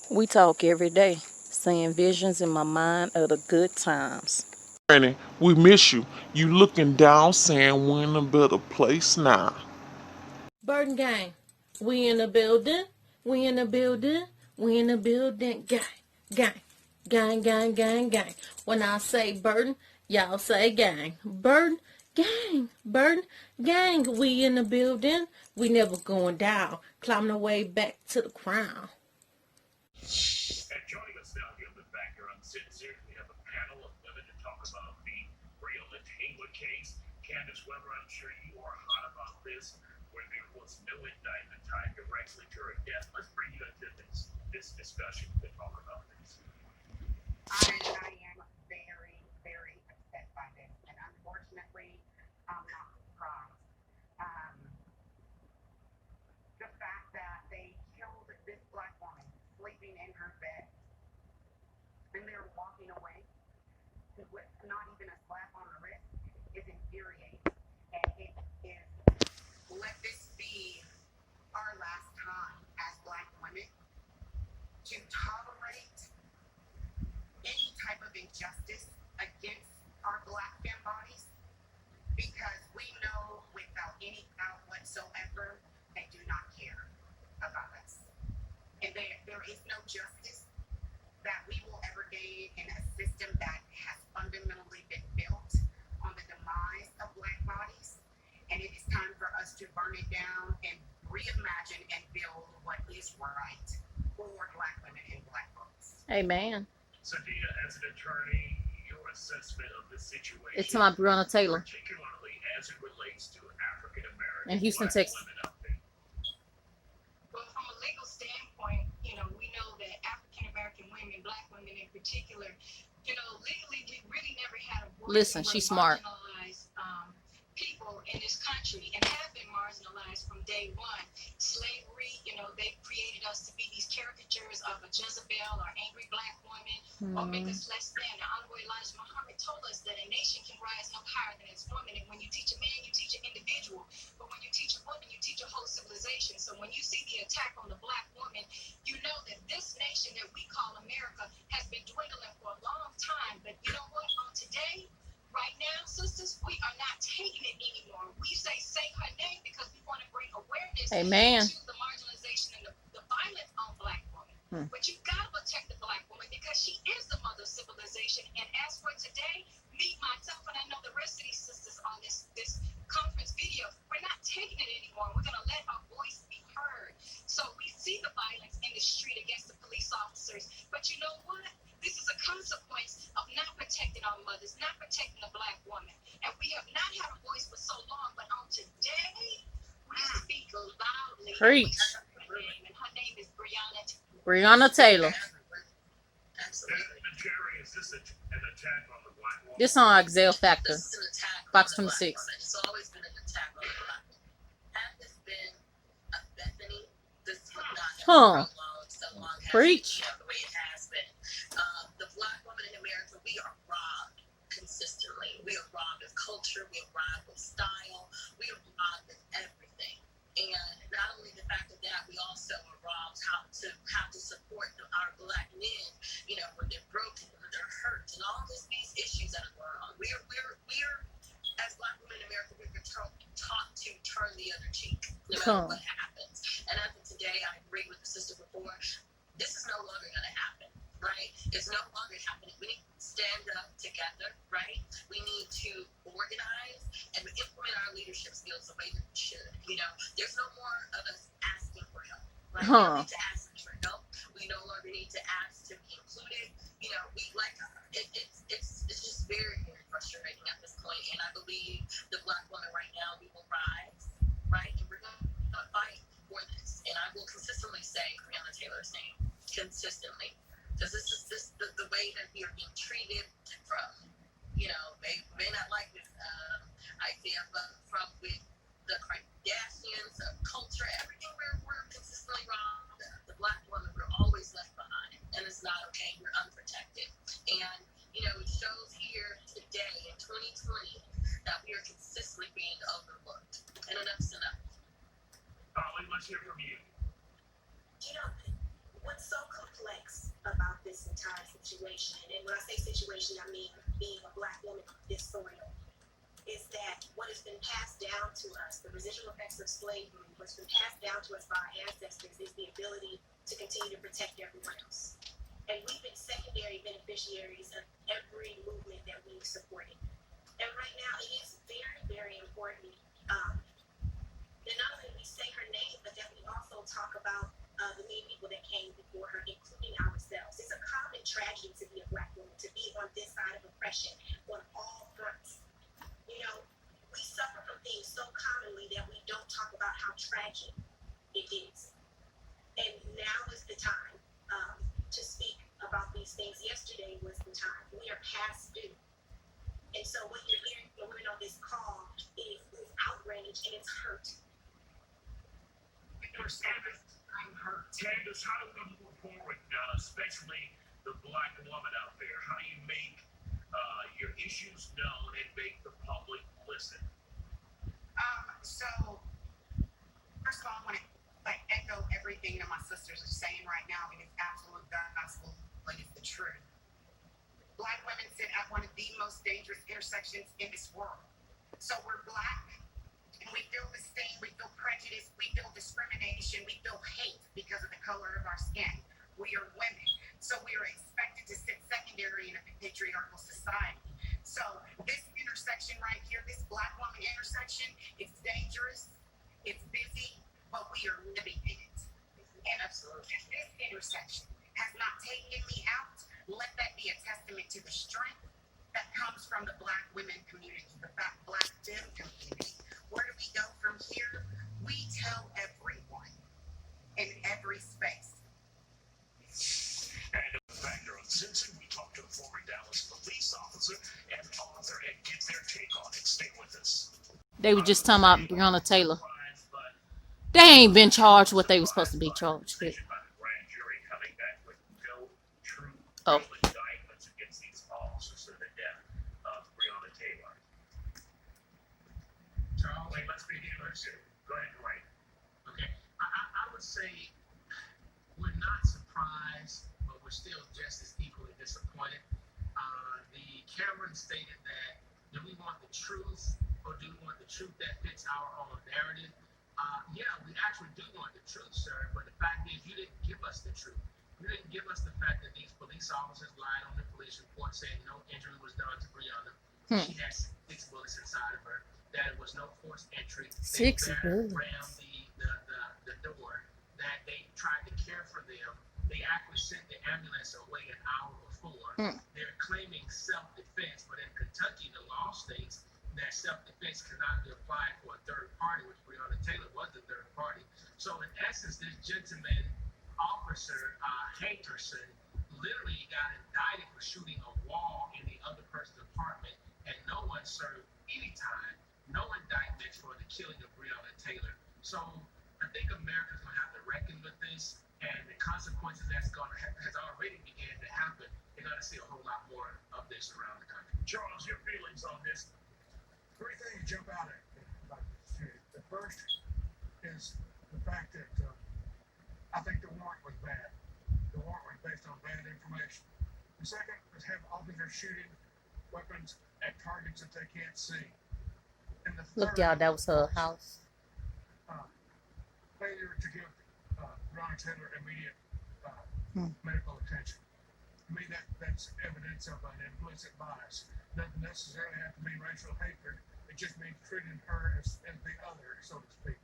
We talk every day, seeing visions in my mind of the good times. Granny, we miss you. You looking down saying we're in a better place now. Burden gang, we in the building, we in the building, we in the building, gang. When I say burden, y'all say gang. Burden, gang, we in the building, we never going down, climbing our way back to the crown. And joining us now here on the Factor Uncensored, we have a panel of women to talk about the Brianna Taylor case. Candace Weber, I'm sure you are hot about this, where there was no indictment tied directly to her death. Let's bring you into this discussion to talk about this. I am very, very upset by this, and unfortunately, I'm not surprised. Um, the fact that they killed this black woman sleeping in her bed, and they're walking away with not even a slap on the wrist is infuriating. And it is, let this be our last time as black women to tolerate any type of injustice against our black femme bodies, because we know without any doubt whatsoever they do not care about us. And there is no justice that we will ever gain in a system that has fundamentally been built on the demise of black bodies. And it is time for us to burn it down and reimagine and build what is right for black women and black folks. Amen. Sadida, as an attorney, your assessment of the situation. It's my Brianna Taylor particularly as it relates to African American in Houston, black Texas. women out there. Well, from a legal standpoint, we know that African American women, black women in particular, legally we really never had a voice. Listen, she's smart. Marginalized people in this country and have been marginalized from day one. Slavery, they created us to be these caricatures of a Jezebel or angry black woman, or make us less than. The Honorable Elijah Muhammad told us that a nation can rise no higher than its woman. And when you teach a man, you teach an individual. But when you teach a woman, you teach a whole civilization. So when you see the attack on the black woman, you know that this nation that we call America has been dwindling for a long time. But you know what? On today, right now, sisters, we are not taking it anymore. We say her name because we want to bring awareness Amen. to the marginalization and the violence on black women. But you got to protect the black woman because she is the mother of civilization. And as for today, me, myself, and I know the rest of these sisters on this conference video, we're not taking it anymore. We're going to let our voice be heard. So we see the violence in the street against the police officers. But you know what? This is a consequence of not protecting our mothers, not protecting the black woman. And we have not had a voice for so long, but on today, we speak loudly. Preach. And her name is Brianna Taylor. And Jerry, is this an attack on the black woman? This on Exile Factor. This is an attack Fox on the 26. black woman. It's always been an attack on the black woman. Had this been a Bethany, this would not have prolonged so long. Preach. The way it has been. The black woman in America, we are robbed consistently. We are robbed of culture. We are robbed of style. We are robbed of everything. And not only the fact of that, we also are robbed how to support our black men, when they're broken, when they're hurt, and all these issues that are going on. We're as black women in America, we're taught to turn the other cheek, no matter what happens. And as of today, I agree with the sister before, this is no longer going to happen, right? It's no longer happening. We need to stand up together, right? We need to organize and implement our leadership skills the way we should. There's no more of us asking for help, right? We don't need to ask for help. We no longer need to ask to be included. It's just very, very frustrating at this point. And I believe the black woman right now, we will rise, right? And we're going to fight for this. And I will consistently say Brianna Taylor's name, consistently. Because this is the way that we are being treated from, they may not like this idea, but from with the Kardashians, of culture, everything we're consistently wrong. The black woman, we're always left behind. And it's not okay. We're unprotected. And, it shows here today in 2020 that we are consistently being overlooked. And enough's enough. Holly, let's hear from you. What's so complex about this entire situation. And when I say situation, I mean being a Black woman on this soil, is that what has been passed down to us, the residual effects of slavery, what's been passed down to us by our ancestors is the ability to continue to protect everyone else. And we've been secondary beneficiaries of every movement that we've supported. And right now, it is very, very important that not only we say her name, but that we also talk about the many people that came before her, including ourselves. It's a common tragedy to be a Black woman, to be on this side of oppression on all fronts. You know, we suffer from things so commonly that we don't talk about how tragic it is. And now is the time to speak about these things. Yesterday was the time. We are past due. And so what you're hearing from women on this call is outrage and it's hurt. Candace, how do we move forward, especially the Black woman out there? How do you make your issues known and make the public listen? So first of all, I want to echo everything that my sisters are saying right now. It is absolute gospel, but it's the truth. Black women sit at one of the most dangerous intersections in this world. So we're Black, and we feel disdain, we feel prejudice, we feel discrimination, we feel hate because of the color of our skin. We are women, so we are expected to sit secondary in a patriarchal society. So this intersection right here, this Black woman intersection, it's dangerous, it's busy, but we are living in it. And if this intersection has not taken me out, let that be a testament to the strength that comes from the Black women community, the Black femme community. Where do we go from here? We tell everyone in every space. And a factor on Simpson, we talked to a former Dallas police officer and author and get their take on it. Stay with us. They were just talking about Brianna Taylor. They ain't been charged what they were supposed to be charged with. Oh. Indictments against these officers of the death of Brianna Taylor. Charles, wait, let's begin. Go ahead, Dwayne. Okay, I would say we're not surprised, but we're still just as equally disappointed. The Cameron stated that, do we want the truth or do we want the truth that fits our own narrative? Yeah, we actually do want the truth, sir, but the fact is you didn't give us the truth. You didn't give us the fact that these police officers lied on the police report saying no injury was done to Brianna. She had 6 bullets inside of her, that it was no forced entry. 6 bullets. Rammed the door, that they tried to care for them. They actually sent the ambulance away an hour before. They're claiming self-defense, but in Kentucky, the law states that self-defense cannot be applied for a third party, which Brianna Taylor was the third party. So in essence, this gentleman, Officer Hankerson, literally got indicted for shooting a wall in the other person's apartment, and no one served any time, no indictments for the killing of Brianna Taylor. So I think America's going to have to reckon with this, and the consequences has already began to happen. They're going to see a whole lot more of this around the country. Charles, your feelings on this? 3 things jump out at me about this shooting. The first is the fact that I think the warrant was bad. The warrant was based on bad information. The second was have officers shooting weapons at targets that they can't see. And the Look, third, y'all, that was her house. Failure to give Brianna Taylor immediate medical attention. To me, that's evidence of an implicit bias. Doesn't necessarily have to mean racial hatred. It just means treating her as the other, so to speak.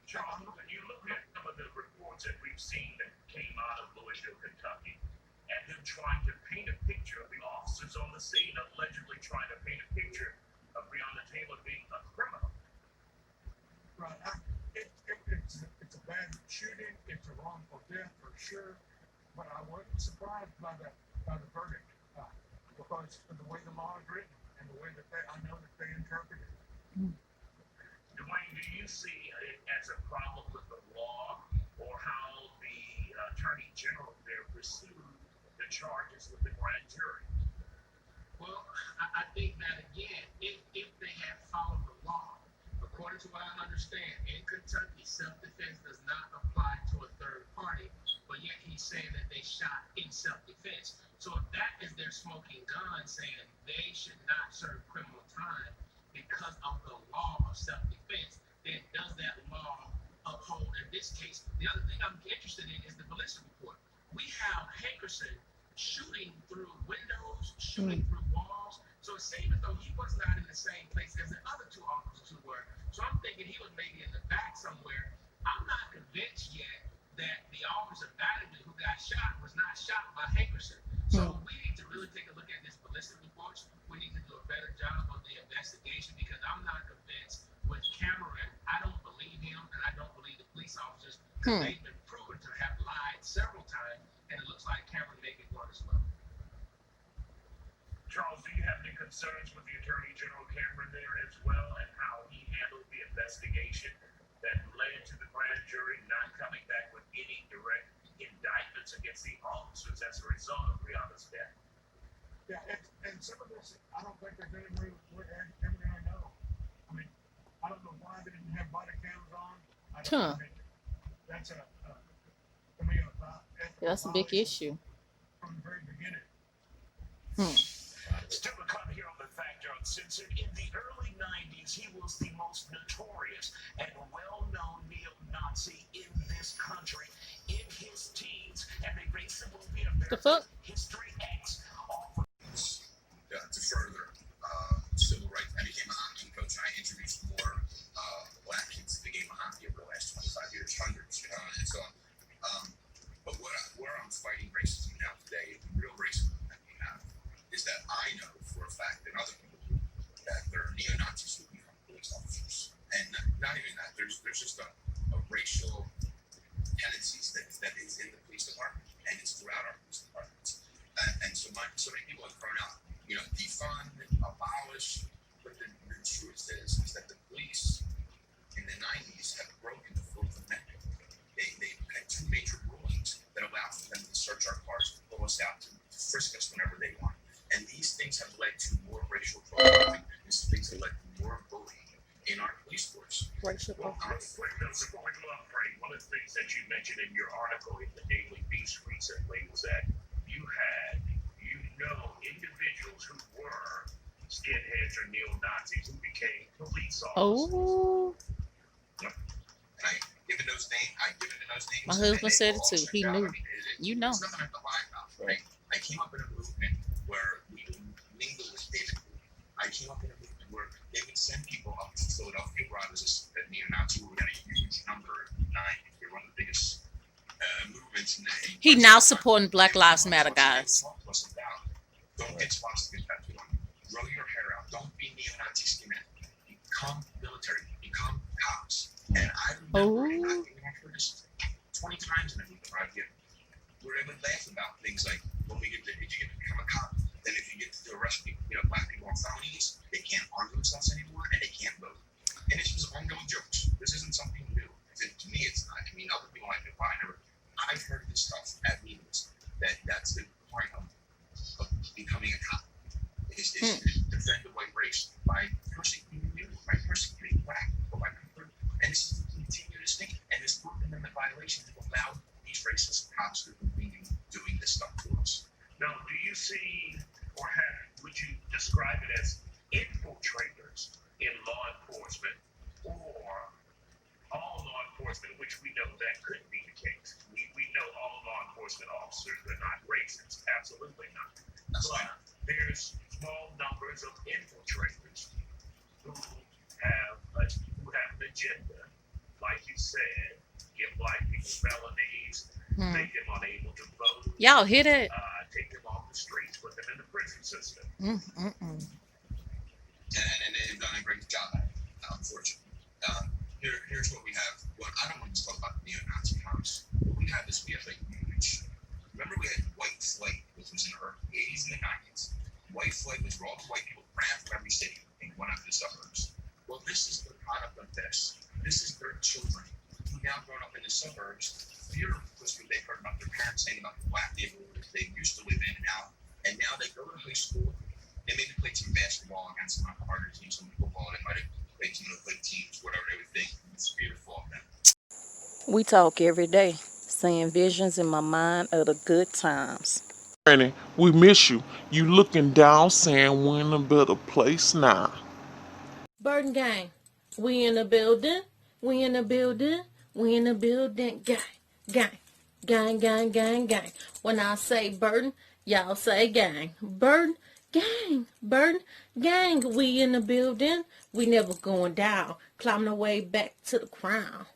Charles, you look at some of the reports that we've seen that came out of Louisville, Kentucky, and them trying to paint a picture of the officers on the scene, allegedly trying to paint a picture of Brianna Taylor being a criminal. Right. It's a bad shooting. It's a wrongful death for sure. But I wasn't surprised by the verdict because of the way the law is written and the way that I know that they interpret it. Dwayne, do you see it as a problem with the law or how the Attorney General there pursued the charges with the grand jury? Well, I think that, again, if they had followed the law, according to what I understand, in Kentucky, self-defense does not apply to a third party, but yet he's saying that they shot in self-defense. So if that is their smoking gun, saying they should not serve criminal time because of the law of self-defense, then does that law uphold in this case? The other thing I'm interested in is the ballistic report. We have Hankerson shooting through windows, shooting through walls. So it seemed as though he was not in the same place as the other two officers who were. So I'm thinking he was maybe in the back somewhere. I'm not convinced yet that the officer Batterley who got shot was not shot by Hankerson. So we need to really take a look at this ballistic reports. We need to do a better job of the investigation, because I'm not convinced with Cameron. I don't believe him, and I don't believe the police officers, because they've been proven to have lied several times, and it looks like Cameron may be one as well. Charles, do you have any concerns with the Attorney General Cameron there as well, and how he handled the investigation that led to the grand jury not coming back with any direct indictments against the officers as a result of Brianna's death? Yeah, and some of this, I don't think they're going to ever going to know. I mean, I don't know why they didn't have body cams on. I don't think that's to me, That's a big issue. from the very beginning. Still a cut here on the Factor Uncensored. In the early 90s, he was the most notorious and well-known neo-Nazi in this country in his teens, and they raised the movie The fuck? History X. To further civil rights. I became a hockey coach, and I introduced more black kids to the game of hockey over the last 25 years, hundreds, and so on. But where I'm fighting racism now today, the real racism that we have, is that I know for a fact, and other people do, that there are neo-Nazis who become police officers. And not even that, there's just a racial tendencies that is in the police department, and it's throughout our police departments. And so many people have thrown out, defund, abolish, but the truth is that the police in the 90s have broken the Fourth Amendment. They had two major rulings that allowed for them to search our cars, to pull us out, to frisk us whenever they want. And these things have led to more racial profiling. These things have led to more bullying in our police force. Racial Well, quick notes before we go on break. One of the things that you mentioned in your article in the Daily Beast recently was that you know individuals who were skinheads or neo-Nazis who became police officers. Oh, And I given those names. my husband said it too. He knew. You know. It's nothing I have to lie about, right? I came up in a movement where we would mingle with David. I came up in a movement where they would send people up to Philadelphia, where I was a neo-Nazi. We had a huge number, 9. We were one of the biggest movements in the. He now supporting Black Lives Matter, guys. Don't get swastika tattooed on you. Grow your hair out. Don't be neo-Nazi skinhead. Become military. Become cops. And I remember, and I've heard this 20 times in a movie where they would laugh about things like, when we get to, if you get to become a cop, then if you get to arrest people, black people on felonies, they can't arm themselves anymore, and they can't vote. And it's just ongoing jokes. This isn't something new. To me, it's not. I mean, other people like it, but I've heard this stuff at meetings, that's the point of becoming a cop, is to defend the white race by persecuting you, by persecuting black people, by and this is a continuous thing. And this Fourth Amendment violation has allowed these racist cops to continue doing this stuff to us. Now, do you see, or would you describe it as infiltrators in law enforcement, or all law enforcement, which we know that couldn't be the case? We know all law enforcement officers are not racist, absolutely not. But there's small numbers of infiltrators who have an agenda, like you said, give black people felonies, make them unable to vote. Y'all hear that? Take them off the streets, put them in the prison system. And they've done a great job at it, unfortunately. Here's what we have. Well, I don't want to talk about the neo-Nazi cops. What we have is we have a huge. Remember, we had white flight, which was in the 80s and the 90s. White flight was where all the white people ran from every city and went out to the suburbs. Well, this is the product of this. This is their children who now grown up in the suburbs, fear was what they heard about their parents saying about the black neighborhoods they used to live in and out. And now they go to high school. They maybe played some basketball against some of the harder teams, some football. They might have played some of the good teams, whatever they would think. It's fearful of them. We talk every day. seeing visions in my mind of the good times. Granny, we miss you. You looking down saying we're in a better place now. Burden gang, we in the building. We in the building. We in the building. Gang, gang, gang, gang, gang, gang. When I say burden, y'all say gang. Burden, gang, burden, gang. We in the building. We never going down. Climbing our way back to the crown.